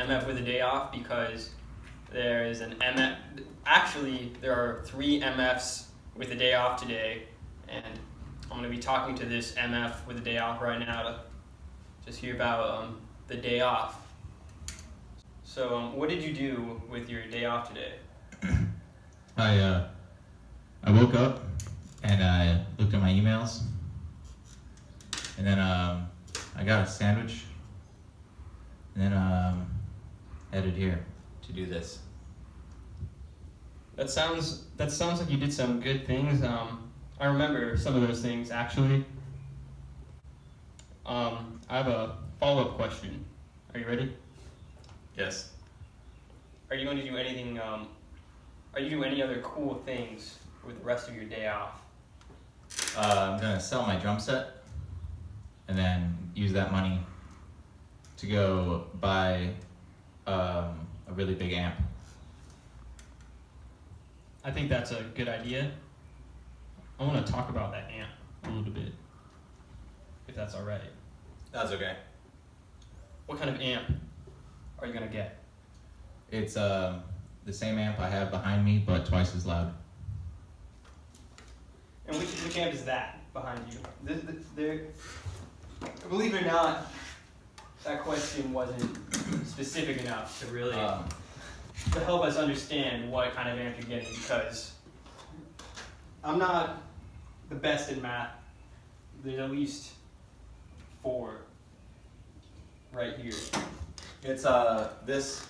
MF with a day off because there is an MF. Actually, there are 3 MFs with a day off today, and I'm going to be talking to this MF with a day off right now to just hear about the day off. So, what did you do with your day off today? I woke up and I looked at my emails, and then I got a sandwich, and then headed here to do this. That sounds like you did some good things. I remember some of those things actually. I have a follow-up question. Are you ready? Yes. Are you going to do anything? Are you doing any other cool things with the rest of your day off? I'm gonna sell my drum set, and then use that money to go buy a really big amp. I think that's a good idea. I want to talk about that amp a little bit, if that's all right. That's okay. What kind of amp are you gonna get? It's the same amp I have behind me, but twice as loud. And which amp is that behind you? Believe it or not, that question wasn't specific enough to really to help us understand what kind of amp you're getting, because I'm not the best in math. There's at least 4 right here. It's this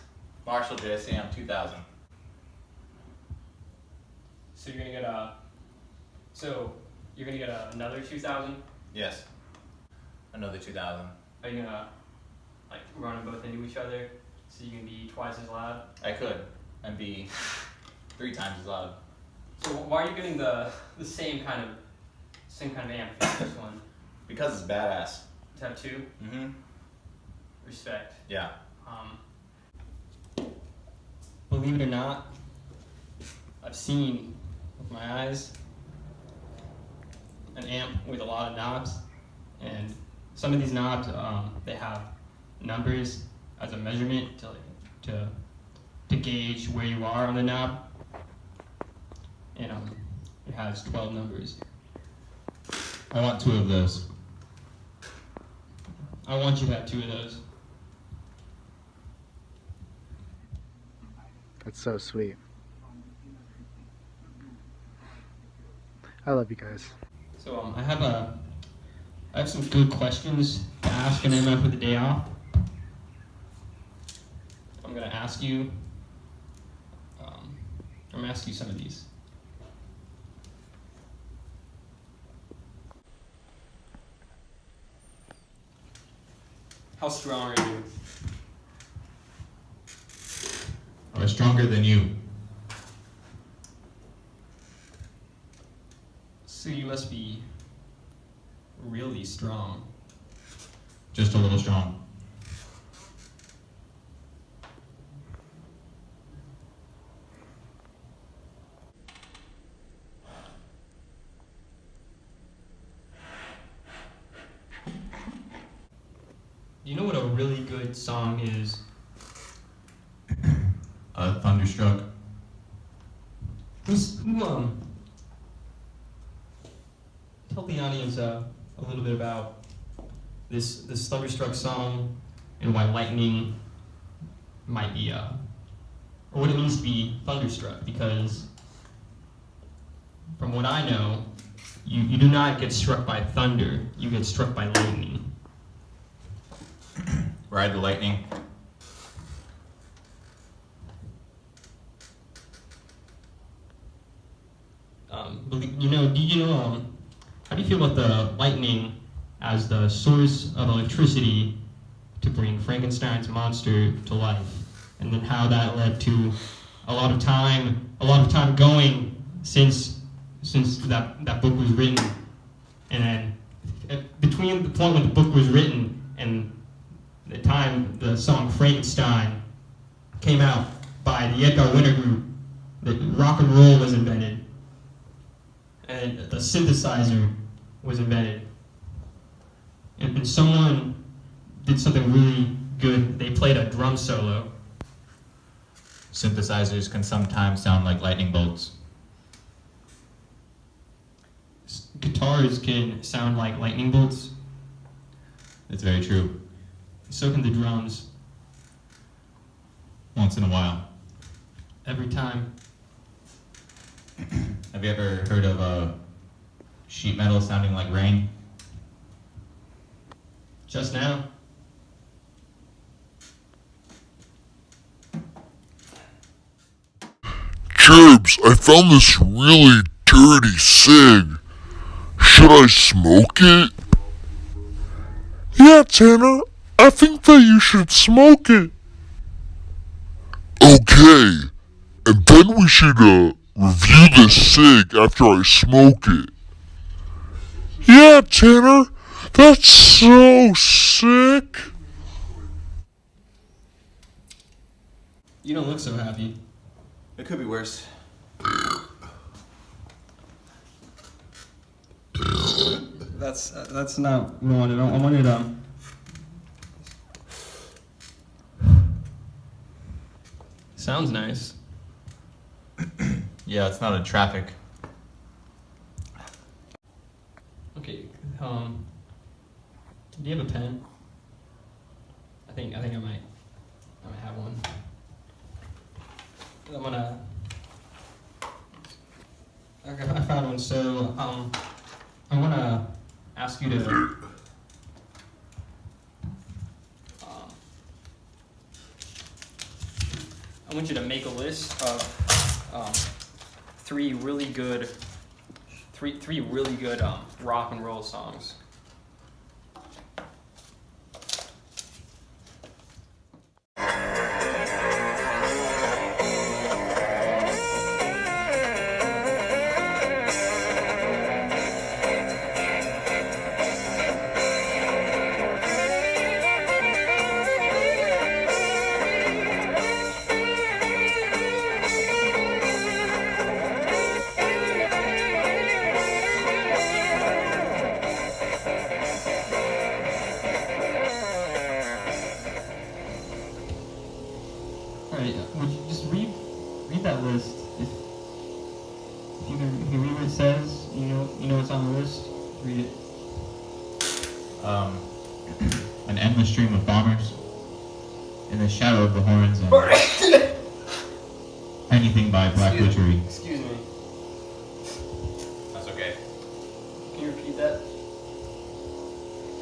Marshall JSAM 2000. So you're gonna get another 2000. Yes. Another 2000. Are you gonna like run them both into each other so you can be twice as loud? I could, and be 3 times as loud. So why are you getting the same kind of amp for this one? Because it's badass. To have 2? Mm-hmm. Respect. Yeah. Believe it or not, I've seen with my eyes an amp with a lot of knobs, and some of these knobs they have numbers as a measurement to gauge where you are on the knob, and it has 12 numbers. I want 2 of those. I want you to have 2 of those. That's so sweet. I love you guys. So I have some good questions to ask an MF with a day off. I'm gonna ask you some of these. How strong are you? I'm stronger than you. So you must be really strong. Just a little strong. Do you know what a really good song is? Thunderstruck. Who tell the audience a little bit about this Thunderstruck song and why lightning might be or what it means to be thunderstruck, because from what I know, you do not get struck by thunder, you get struck by lightning. Ride the lightning. How do you feel about the lightning as the source of electricity to bring Frankenstein's monster to life, and then how that led to a lot of time going since that book was written, and then between the point when the book was written and the time the song Frankenstein came out by the Edgar Winter Group, that rock and roll was invented, and the synthesizer was invented, and someone did something really good. They played a drum solo. Synthesizers can sometimes sound like lightning bolts. Guitars can sound like lightning bolts. It's very true. So can the drums. Once in a while. Every time. Have you ever heard of sheet metal sounding like rain? Just now. Gerbs, I found this really dirty cig. Should I smoke it? Yeah, Tanner, I think that you should smoke it. Okay, and then we should review this cig after I smoke it. Yeah, Tanner, that's so sick. You don't look so happy. It could be worse. That's not what I wanted. I wanted Sounds nice. Yeah, it's not a traffic. Okay. Do you have a pen? I think I might have one. I'm gonna. Okay, I found one. So I wanna ask you to. I want you to make a list of three really good rock and roll songs. Alright, would you just read that list? If you can read what it says, you know what's on the list, read it. An endless stream of bombers. In the shadow of the horns and anything by Black Witchery. Excuse me. That's okay. Can you repeat that?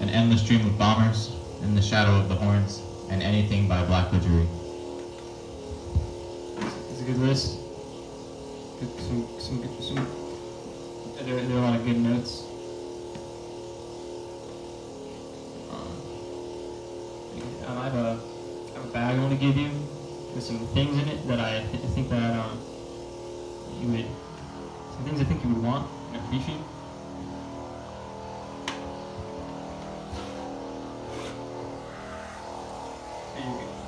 An endless stream of bombers. In the shadow of the horns and anything by Black Witchery. It's a good list. There are a lot of good notes. I have a bag I want to give you with some things in it that I think that you would, some things I think you would want and appreciate.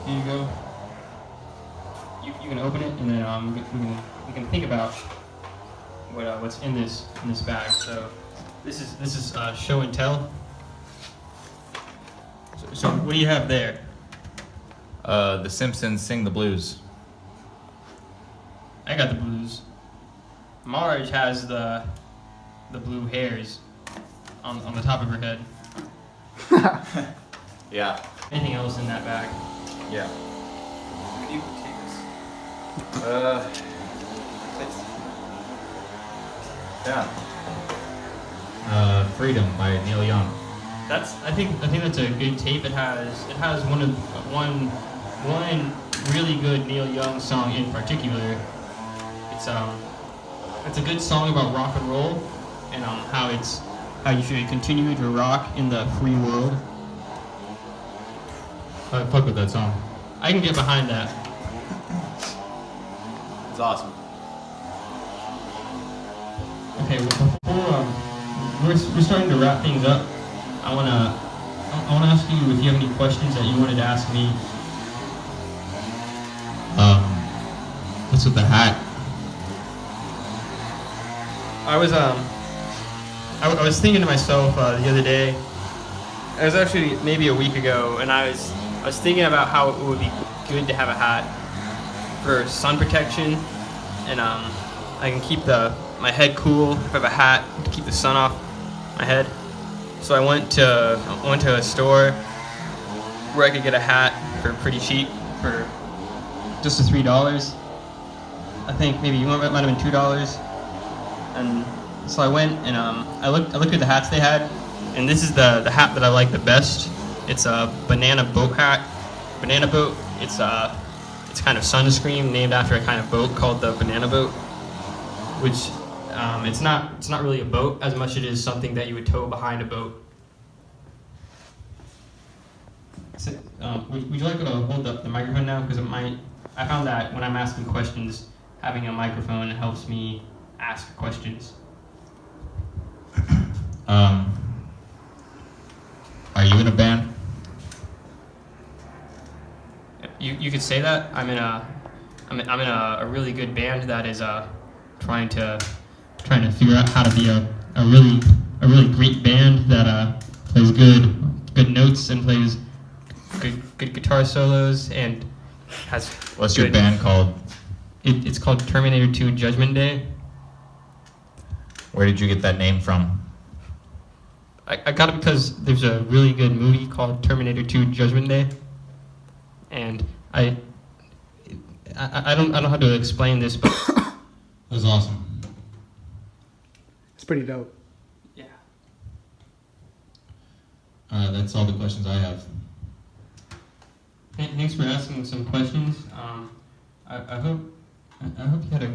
Here you go. You can open it and then we can think about what's in this bag. So this is show and tell. So what do you have there? The Simpsons Sing the Blues. I got the blues. Marge has the blue hairs on the top of her head. Yeah. Anything else in that bag? Yeah. Can you take this? Yeah. Freedom by Neil Young. I think that's a good tape. It has one really good Neil Young song in particular. It's a good song about rock and roll and how you should continue to rock in the free world. I fuck with that song. I can get behind that. It's awesome. Okay, well, before we're starting to wrap things up, I wanna ask you if you have any questions that you wanted to ask me. What's with the hat? I was thinking to myself the other day. It was actually maybe a week ago, and I was I was thinking about how it would be good to have a hat for sun protection, and I can keep my head cool if I have a hat to keep the sun off my head. So I went to a store where I could get a hat for pretty cheap, for just the $3. I think maybe it might have been $2. And so I went and I looked at the hats they had, and this is the hat that I like the best. It's a banana boat hat. Banana boat. It's kind of sunscreen named after a kind of boat called the banana boat, which it's not really a boat as much as it is something that you would tow behind a boat. So, would you like to hold up the microphone now? Because I found that when I'm asking questions, having a microphone helps me ask questions. Are you in a band? You could say that. I'm in a really good band that is trying to figure out how to be a really great band that plays good notes and plays good guitar solos and has. What's your band called? It's called Terminator 2 Judgment Day. Where did you get that name from? I got it because there's a really good movie called Terminator 2 Judgment Day, and I don't know how to explain this, but It was awesome. It's pretty dope. yeah. That's all the questions I have. Thanks for asking some questions. I hope you had a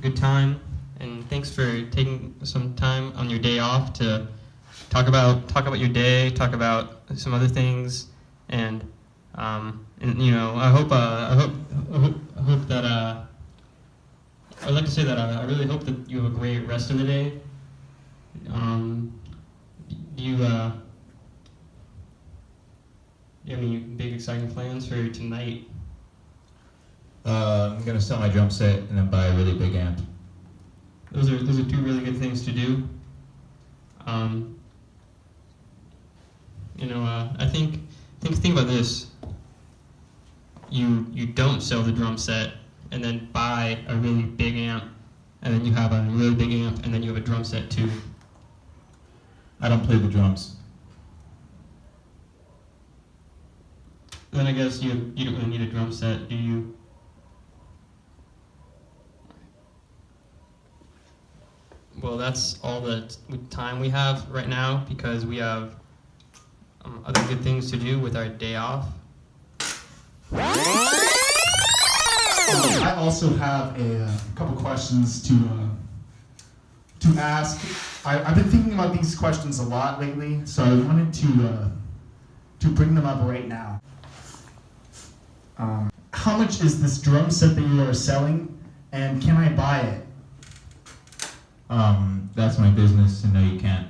good time, and thanks for taking some time on your day off to talk about your day, talk about some other things, and you know, I hope that I'd like to say that I really hope that you have a great rest of the day. Do you have any big exciting plans for tonight? I'm gonna sell my drum set and then buy a really big amp. Those are two really good things to do. You know, I think about this. You don't sell the drum set and then buy a really big amp, and then you have a really big amp, and then you have a drum set too. I don't play the drums. Then I guess you don't really need a drum set, do you? Well, that's all the time we have right now because we have other good things to do with our day off. I also have a couple questions to ask. I've been thinking about these questions a lot lately, so I wanted to bring them up right now. How much is this drum set that you are selling, and can I buy it? That's my business, and no, you can't.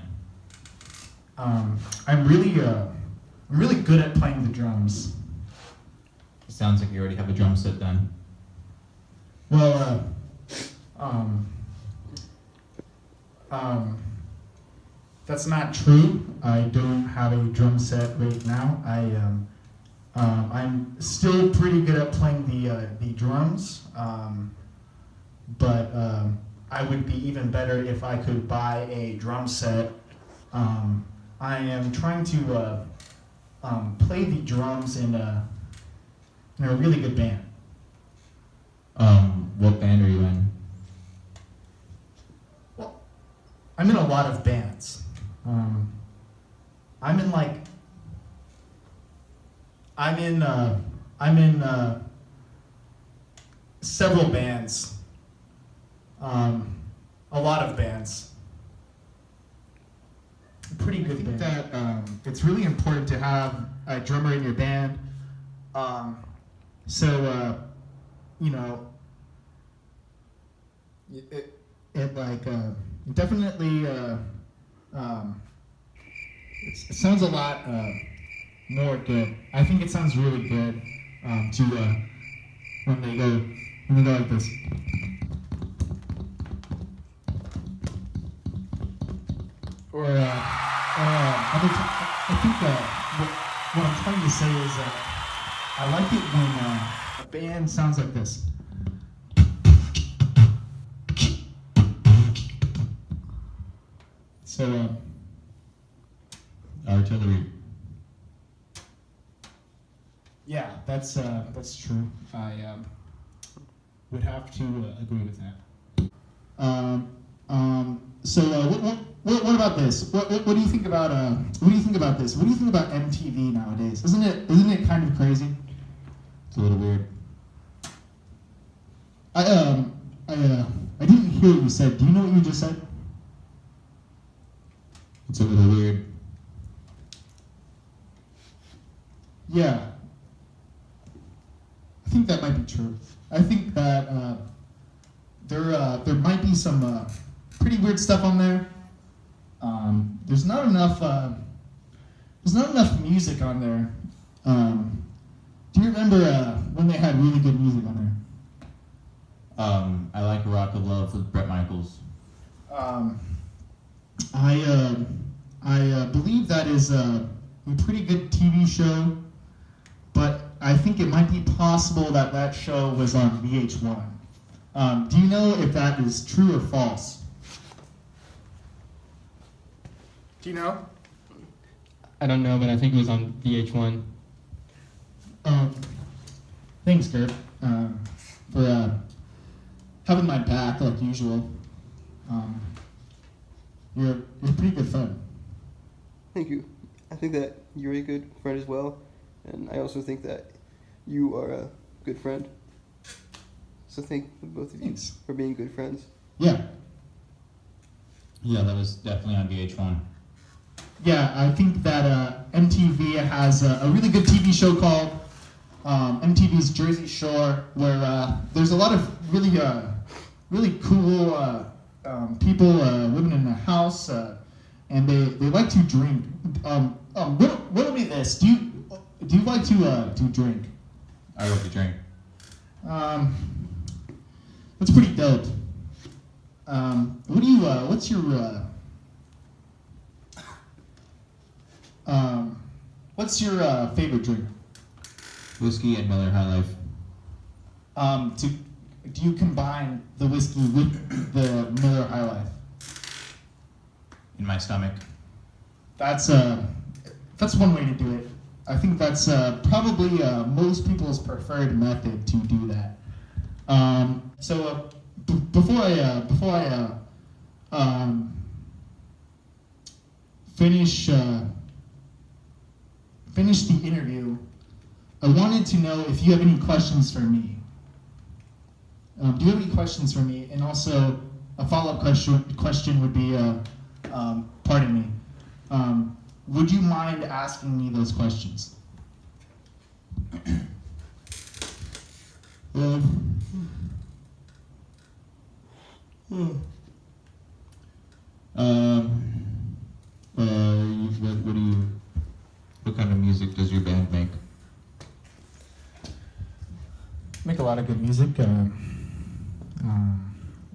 I'm really good at playing the drums. It sounds like you already have a drum set done. Well, that's not true. I don't have a drum set right now. I'm still pretty good at playing the drums, but I would be even better if I could buy a drum set. I am trying to play the drums in a really good band. What band are you in? Well, I'm in a lot of bands. I'm in several bands. A lot of bands. Pretty good band. I think that it's really important to have a drummer in your band. You know, it definitely it sounds a lot more good. I think it sounds really good to when they go like this. Or I think what I'm trying to say is I like it when a band sounds like this. So, Artillery. yeah, that's true. I would have to agree with that. So what about this? What do you think about what do you think about this? What do you think about MTV nowadays? Isn't it kind of crazy? It's a little weird. I didn't hear what you said. Do you know what you just said? It's a little weird. Yeah. I think that might be true. I think that there might be some pretty weird stuff on there. There's not enough music on there. Do you remember when they had really good music on there? I like Rock of Love with Bret Michaels. I believe that is a pretty good TV show, but I think it might be possible that that show was on VH1. Do you know if that is true or false? Do you know? I don't know, but I think it was on VH1. Thanks, Gerb, for having my back like usual. You're a pretty good friend. Thank you. I think that you're a good friend as well, and I also think that you are a good friend. So thank both of you Thanks. for being good friends. Yeah. Yeah, that was definitely on VH1. Yeah, I think that MTV has a really good TV show called MTV's Jersey Shore, where there's a lot of really cool people living in a house, and they like to drink. What'll be this? Do you like to drink? I love to drink. That's pretty dope. What's your favorite drink? Whiskey and Miller High Life. Do you combine the whiskey with the Miller High Life? In my stomach. That's one way to do it. I think that's probably most people's preferred method to do that. Before I finish the interview, I wanted to know if you have any questions for me. Do you have any questions for me? And also, a follow-up question would be, pardon me, would you mind asking me those questions? What kind of music does your band make? Make a lot of good music.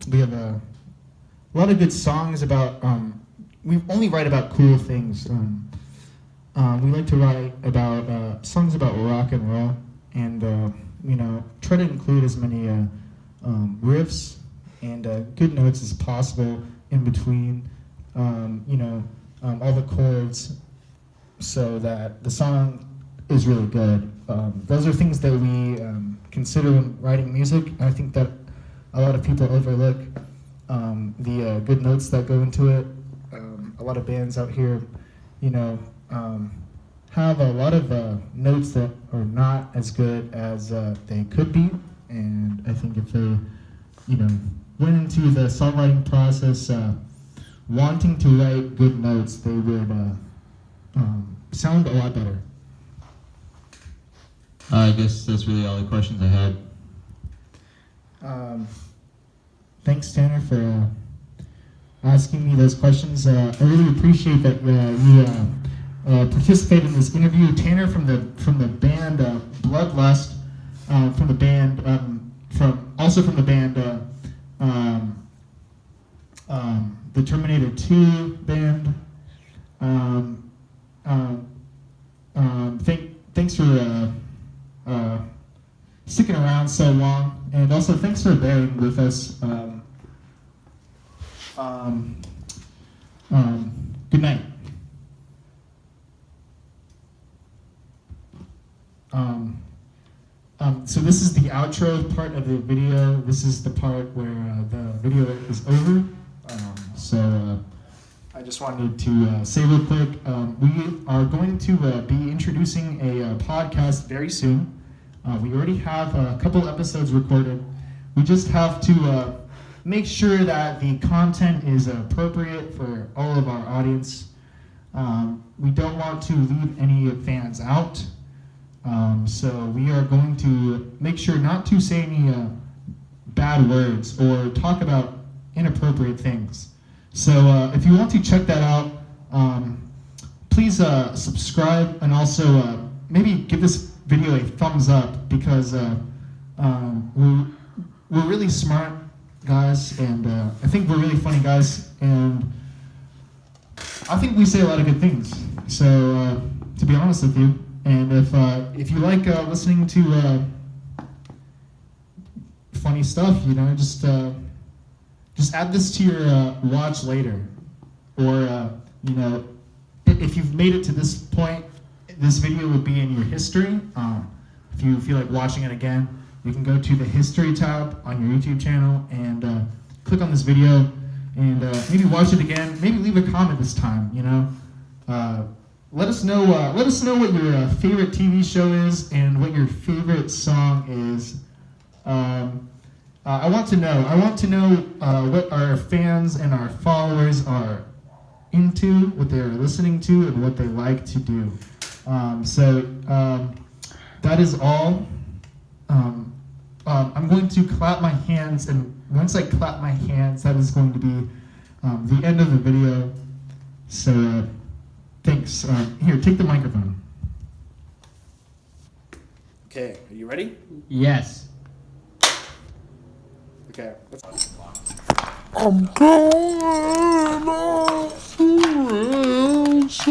We have a lot of good songs about. We only write about cool things. We like to write about songs about rock and roll, and try to include as many riffs and good notes as possible in between. All the chords, so that the song is really good. Those are things that we consider when writing music. I think that a lot of people overlook the good notes that go into it. A lot of bands out here, have a lot of notes that are not as good as they could be. And I think if they, went into the songwriting process wanting to write good notes, they would sound a lot better. I guess that's really all the questions I had. Thanks, Tanner, for asking me those questions. I really appreciate that you participated in this interview. Tanner from the band Bloodlust, from the band the Terminator 2 band. Thanks for sticking around so long, and also thanks for bearing with us. Good night. So this is the outro part of the video. This is the part where the video is over. I just wanted to say real quick, we are going to be introducing a podcast very soon. We already have a couple episodes recorded. We just have to make sure that the content is appropriate for all of our audience. We don't want to leave any fans out. So we are going to make sure not to say any bad words or talk about inappropriate things. So if you want to check that out, please subscribe, and also maybe give this video a thumbs up, because we're really smart guys, and I think we're really funny guys, and I think we say a lot of good things. So to be honest with you, and if you like listening to funny stuff, you know, just add this to your watch later, or you know, if you've made it to this point, this video would be in your history. If you feel like watching it again, you can go to the history tab on your YouTube channel and click on this video and maybe watch it again. Maybe leave a comment this time. You know, let us know. Let us know what your favorite TV show is and what your favorite song is. I want to know. I want to know what our fans and our followers are into, what they're listening to, and what they like to do. That is all. I'm going to clap my hands, and once I clap my hands, that is going to be the end of the video. So thanks. Here, take the microphone. Okay, are you ready? Yes. Okay, let's. I'm going off the rails.